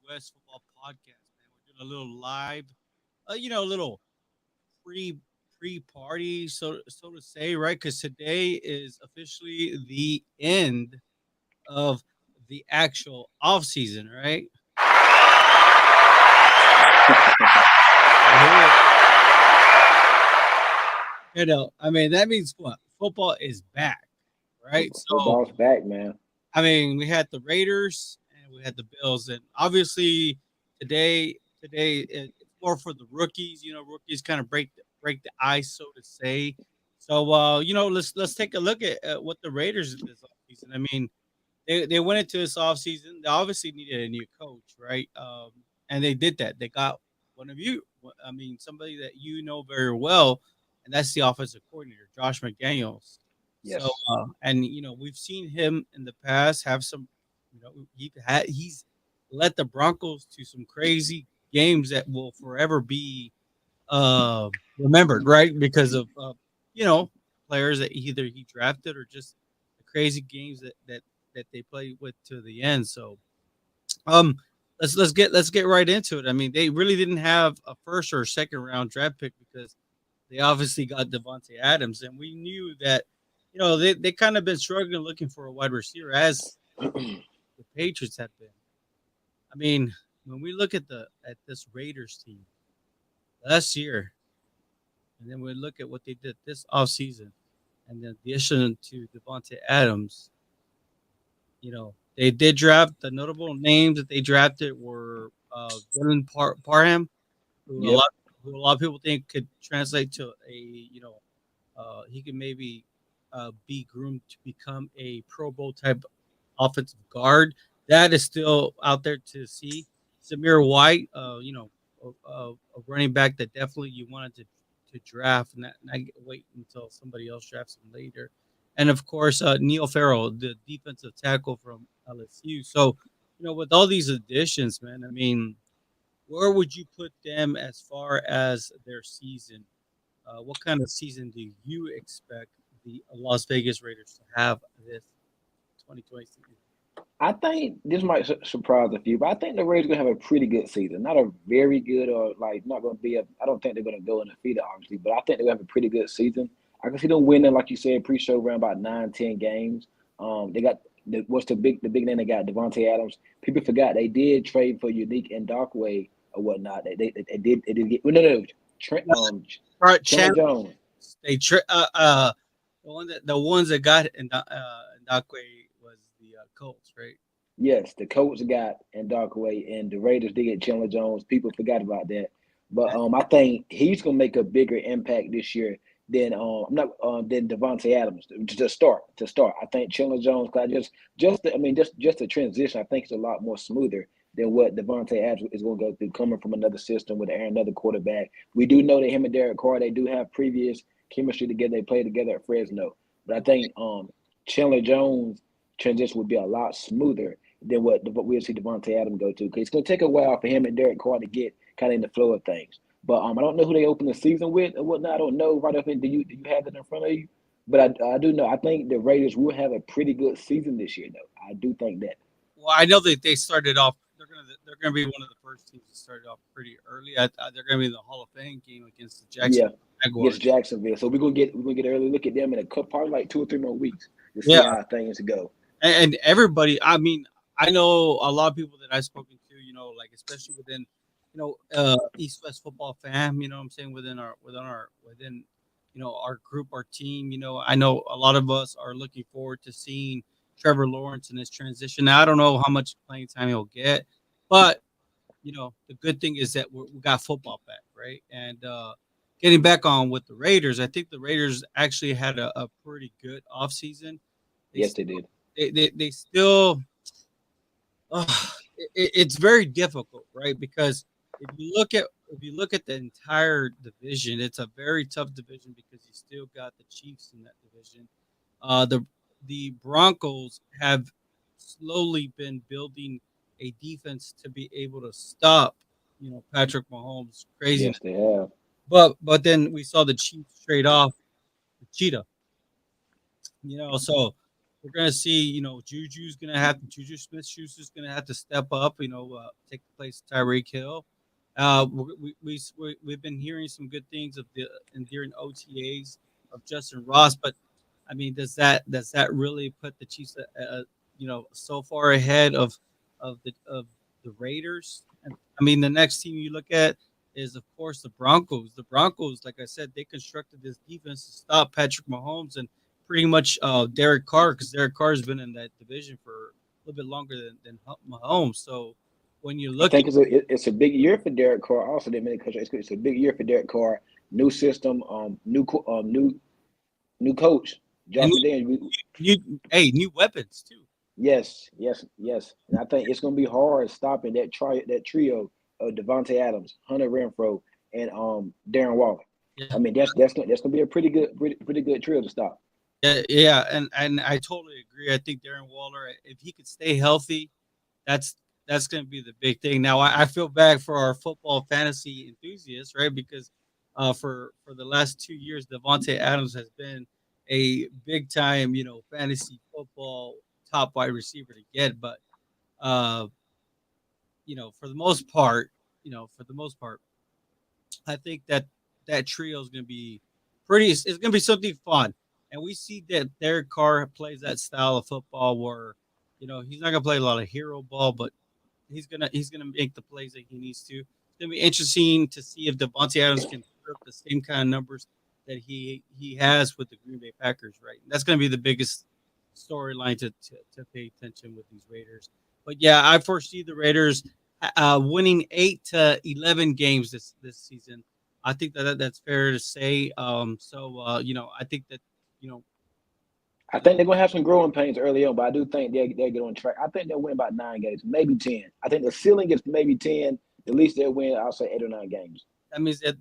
West Football Podcast, man. We're doing a little live, a little pre pre party, so to say, right? Because today is officially the end of the actual off season, right? I mean that means what? Football is back, right? So Football's back, man. I mean, we had the Raiders and we had the Bills, and obviously it's more for the rookies. Rookies kind of break the ice, so to say. So, let's take a look at what the Raiders did this offseason. I mean, they went into this offseason. They obviously needed a new coach, right? And they did that. They got one of you. I mean, somebody that you know very well, and that's the offensive coordinator, Josh McDaniels. So, Yes. and we've seen him in the past have some. He's led the Broncos to some crazy games that will forever be uh, remembered, right? Because of you know players that either he drafted or just the crazy games that they play with to the end. So um, let's get right into it. I mean, they really didn't have a first or second round draft pick because they obviously got Devontae Adams, and we knew that they kind of been struggling looking for a wide receiver as the Patriots have been. I mean, when we look at this Raiders team last year, and then we look at what they did this offseason, and then the addition to Devontae Adams, they did draft the notable names that they drafted were Dylan Parham, who a Yep. lot who a lot of people think could translate to he could maybe be groomed to become a Pro Bowl type offensive guard. That is still out there to see. Samir White, a running back that definitely you wanted to draft, and not wait until somebody else drafts him later. And of course, Neil Farrell, the defensive tackle from LSU. So, with all these additions, man, I mean, where would you put them as far as their season? What kind of season do you expect the Las Vegas Raiders to have this 2020 season? I think this might surprise a few, but I think the Raiders gonna have a pretty good season. Not a very good or like not gonna be a. I don't think they're gonna go undefeated, obviously, but I think they're gonna have a pretty good season. I can see them winning, like you said, pre-show around about 9, 10 games. They got what's the big name they got Devontae Adams. People forgot they did trade for Unique and Darkway or whatnot. They did get well, no Trent Right, Chandler Chandler. Jones. The ones that got Ndakwe was the Colts, right? Yes, the Colts got and Darkway, and the Raiders did get Chandler Jones. People forgot about that, but I think he's gonna make a bigger impact this year than I'm not than Devontae Adams to start. To start, I think Chandler Jones. 'Cause just the transition. I think it's a lot more smoother than what Devontae Adams is going to go through coming from another system with another quarterback. We do know that him and Derek Carr they do have previous chemistry together. They played together at Fresno, but I think Chandler Jones transition would be a lot smoother than what we'll see Devontae Adams go to. Because it's going to take a while for him and Derek Carr to get kind of in the flow of things. But I don't know who they open the season with or whatnot. I don't know right up in. Do you have it in front of you? But I do know. I think the Raiders will have a pretty good season this year, though. I do think that. Well, I know that they started off. They're gonna be one of the first teams to start off pretty early. They're gonna be in the Hall of Fame game against the Jackson Yeah, against Jaguars. Jacksonville. So we're gonna get an early look at them in a couple, probably like 2 or 3 more weeks to see Yeah, how things go. and everybody. I mean, I know a lot of people that I've spoken to. Like especially within, East West football fam. You know what I'm saying within our group, our team. I know a lot of us are looking forward to seeing Trevor Lawrence in his transition. Now I don't know how much playing time he'll get, but the good thing is that we got football back, right? And getting back on with the Raiders, I think the Raiders actually had a pretty good offseason. They Yes, still, they did. they still, it's very difficult, right? Because if you look at the entire division, it's a very tough division because you still got the Chiefs in that division. The Broncos have slowly been building a defense to be able to stop, Patrick Mahomes craziness. Yes, they have. But then we saw the Chiefs trade off the Cheetah, so we're gonna see, Juju Smith-Schuster's gonna have to step up, take the place of Tyreek Hill. We've been hearing some good things of the enduring OTAs of Justin Ross, but I mean, does that really put the Chiefs, so far ahead of the Raiders? And I mean, the next team you look at is, of course, the Broncos. The Broncos, like I said, they constructed this defense to stop Patrick Mahomes and pretty much Derek Carr, because Derek Carr has been in that division for a little bit longer than Mahomes. So when you I look at think it's a big year for Derek Carr. Also, they made it's a big year for Derek Carr. New system, new coach, and Josh McDaniels. new weapons too. Yes, yes, yes. And I think it's going to be hard stopping that trio of Devontae Adams, Hunter Renfro, and Darren Waller. Yeah, I mean, that's gonna be a pretty good trio to stop. yeah, and I totally agree. I think Darren Waller, if he could stay healthy, that's that's going to be the big thing. Now, I feel bad for our football fantasy enthusiasts, right? Because for the last 2 years, Devontae Adams has been a big time, fantasy football top wide receiver to get. But uh, for the most part, I think that trio is going to be pretty. It's going to be something fun, and we see that Derek Carr plays that style of football where, he's not going to play a lot of hero ball, but he's gonna make the plays that he needs to. It's gonna be interesting to see if Devontae Adams can put up the same kind of numbers that he has with the Green Bay Packers, right? And that's gonna be the biggest storyline to pay attention with these Raiders. But yeah, I foresee the Raiders winning 8 to 11 games this season. I think that's fair to say. I think that you know I think they're gonna have some growing pains early on, but I do think they'll get on track. I think they'll win about 9 games, maybe 10. I think the ceiling is maybe 10. At least they'll win. I'll say 8 or 9 games. that means they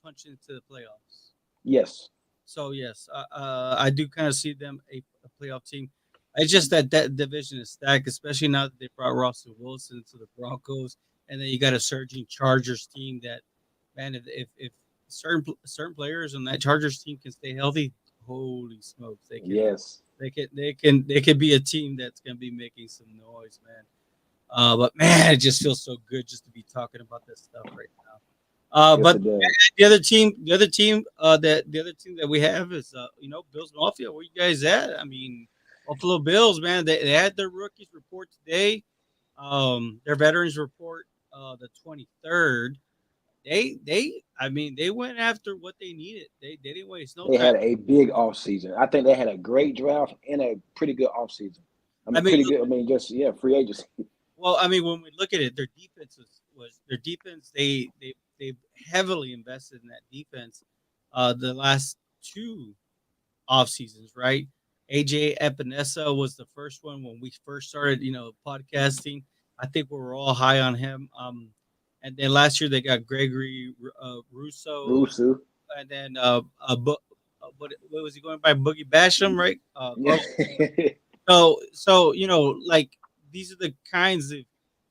punch into the playoffs. Yes, So yes, I do kind of see them a playoff team. It's just that division is stacked, especially now that they brought Russell Wilson to the Broncos, and then you got a surging Chargers team. That man, if certain players on that Chargers team can stay healthy, holy smokes, yes. they can be a team that's gonna be making some noise, man. But man, it just feels so good just to be talking about this stuff right now. Yes, But it does. the other team that we have is Bills Mafia. Where you guys at? I mean, Buffalo Bills, man. They had their rookies report today. Their veterans report the 23rd. I mean, they went after what they needed. They didn't waste no They time. had a big offseason. I think they had a great draft and a pretty good offseason. I I mean, mean, pretty good. I mean, just yeah, free agency. well, I mean, when we look at it, their defense was their defense. They heavily invested in that defense. The last two off seasons, right? AJ Epinesa was the first one when we first started, podcasting. I think we were all high on him. And then last year they got Gregory Russo, Rusu. and then what was he going by? Boogie Basham, right? Yeah. So like these are the kinds of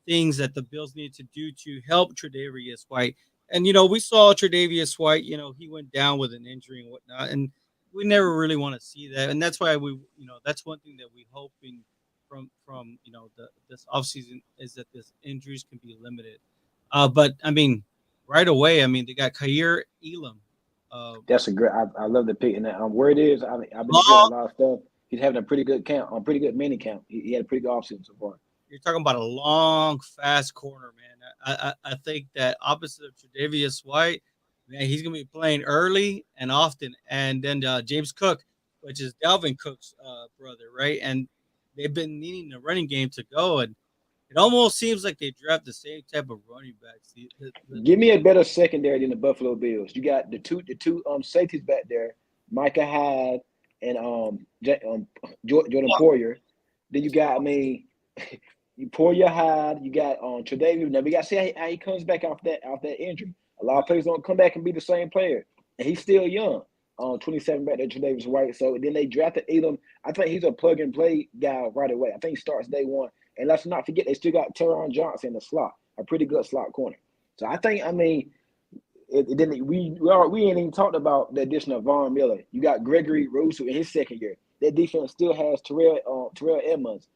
things that the Bills need to do to help Tre'Davious White. And we saw Tre'Davious White. He went down with an injury and whatnot, and we never really want to see that. And that's why that's one thing that we hoping from this offseason is that this injuries can be limited. But I mean, right away, I mean they got Kair Elam. Uh, That's a great. I love the pick and that. Where it is, I've been hearing a long lot of stuff. He's having a pretty good count, pretty good mini count. He had a pretty good offseason so far. You're talking about a long, fast corner, man. I think that opposite of Tre'Davious White, man, he's gonna be playing early and often. And then James Cook, which is Dalvin Cook's brother, right? And they've been needing the running game to go, and it almost seems like they draft the same type of running backs. Give me a better secondary than the Buffalo Bills. You got the two safeties back there, Micah Hyde and Jordan Poyer. Then you got, I mean, you Poyer Hyde. You got Tre'Davious. Now we got to see how he comes back off that injury. A lot of players don't come back and be the same player, and he's still young. 27 back there, Tre'Davious White. So then they drafted Elam. I think he's a plug and play guy right away. I think he starts day one. And let's not forget they still got Teron Johnson in the slot, a pretty good slot corner. So I think, I mean, we ain't even talked about the addition of Von Miller. You got Gregory Rousseau in his second year. That defense still has Terrell Edmonds,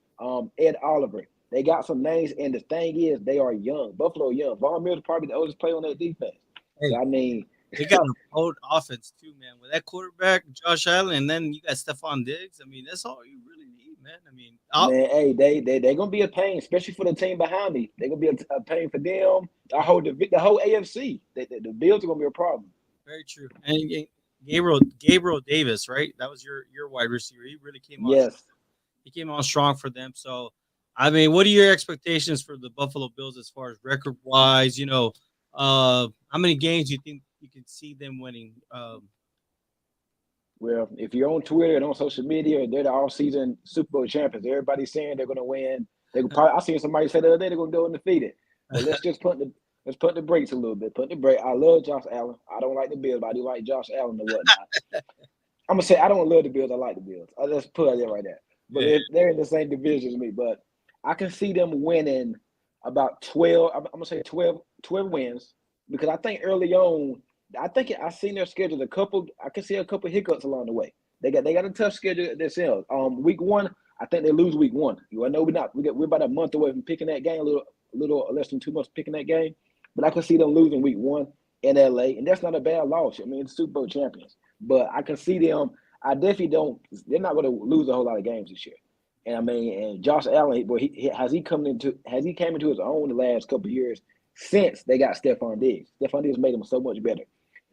Ed Oliver. They got some names, and the thing is, they are young. Buffalo young. Von Miller's probably the oldest player on that defense. So Hey, I mean, they got a potent offense too, man. With that quarterback, Josh Allen, and then you got Stephon Diggs. I mean, that's all you really need, man. I mean, man, hey, they gonna be a pain, especially for the team behind me. They're gonna be a pain for them. The whole AFC. The Bills are gonna be a problem. very true. And Gabriel Davis, right? That was your wide receiver. He really came on. Yes. He came on strong for them. So, I mean, what are your expectations for the Buffalo Bills as far as record wise? How many games do you think you can see them winning? Well, if you're on Twitter and on social media, they're the all-season Super Bowl champions. Everybody's saying they're going to win. They could probably. I seen somebody say the other day they're going to go undefeated. But let's put the brakes a little bit. Put the brake. I love Josh Allen. I don't like the Bills, but I do like Josh Allen and whatnot. I'm gonna say I don't love the Bills. I like the Bills. I just put it right there. But Yeah, they're in the same division as me. But I can see them winning about 12. I'm gonna say 12 wins because I think early on, I seen their schedule a couple. I can see a couple hiccups along the way. They got a tough schedule themselves. Week one, I think they lose week one. I know we're about a month away from picking that game. A little less than 2 months picking that game. But I can see them losing week one in LA, and that's not a bad loss. I mean, it's Super Bowl champions. But I can see them. I definitely don't. They're not going to lose a whole lot of games this year. And I mean, and Josh Allen, boy, he came into his own the last couple of years since they got Stephon Diggs. Stephon Diggs made him so much better.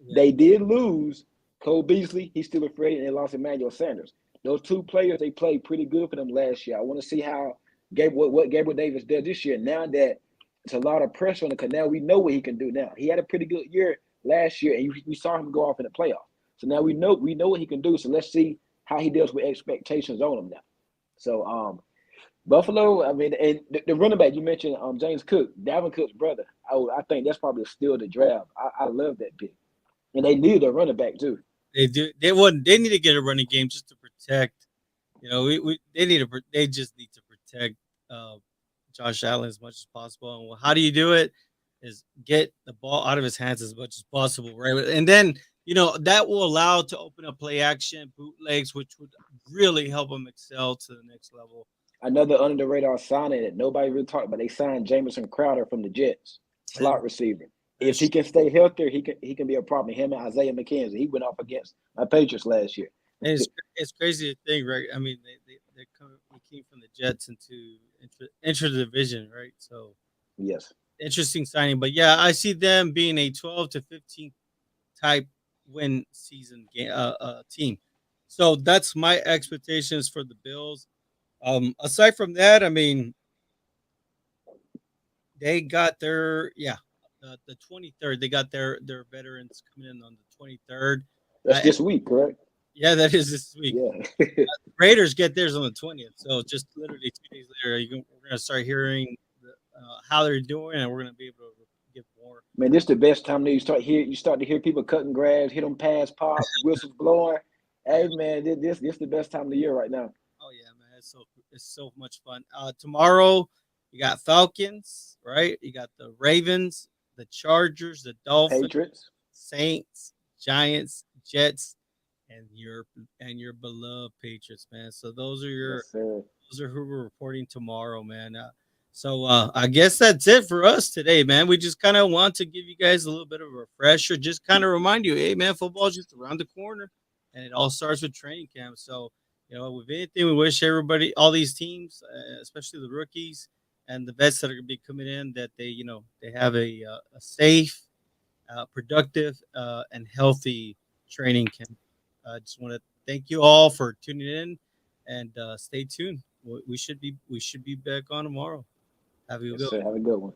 yeah. They did lose Cole Beasley. He's still afraid, and they lost Emmanuel Sanders. Those two players, they played pretty good for them last year. I want to see how what Gabriel Davis does this year. Now that it's a lot of pressure on him, because now we know what he can do. Now he had a pretty good year last year, and we saw him go off in the playoffs. So now we know what he can do. So let's see how he deals with expectations on him now. So Buffalo, I mean, and the running back you mentioned, James Cook, Dalvin Cook's brother. I think that's probably still the draft. I love that pick, and they need a running back too. They do. They need to get a running game just to protect. They just need to protect uh, Josh Allen as much as possible. And how do you do it? Is get the ball out of his hands as much as possible, right? And then that will allow to open up play action, bootlegs, which would really help him excel to the next level. Another under the radar signing that nobody really talked about. They signed Jameson Crowder from the Jets, slot receiver. If he can stay healthier, he can be a problem. Him and Isaiah McKenzie. He went off against my Patriots last year. And it's crazy to think, right? I mean, they came from the Jets into the division, right? So Yes. interesting signing, but yeah, I see them being a 12 to 15 type win season team. So that's my expectations for the Bills. Aside from that, I mean, they got the 23rd. They got their veterans coming in on the 23rd. That's this week, correct? Yeah, that is this week. Yeah. Raiders get theirs on the 20th. So just literally 2 days later, we're gonna start hearing how they're doing, and we're gonna be able to give more. Man, this is the best time that you start to hear people cutting grass, hit them pass pop, whistles blowing. Hey man, this is the best time of the year right now. Oh yeah, man, it's so much fun. Tomorrow you got Falcons, right? You got the Ravens, the Chargers, the Dolphins, Patriots, Saints, Giants, Jets, and your beloved Patriots, man. So yes, sir. those are who we're reporting tomorrow, man. I guess that's it for us today, man. We just kind of want to give you guys a little bit of a refresher, just kind of remind you, hey, man, football's just around the corner, and it all starts with training camp. So, with anything, we wish everybody, all these teams, especially the rookies and the vets that are going to be coming in, that they have a safe, productive, and healthy training camp. I just want to thank you all for tuning in, and stay tuned. We should be back on tomorrow. Have a good Yes, one. sir. Have a good one.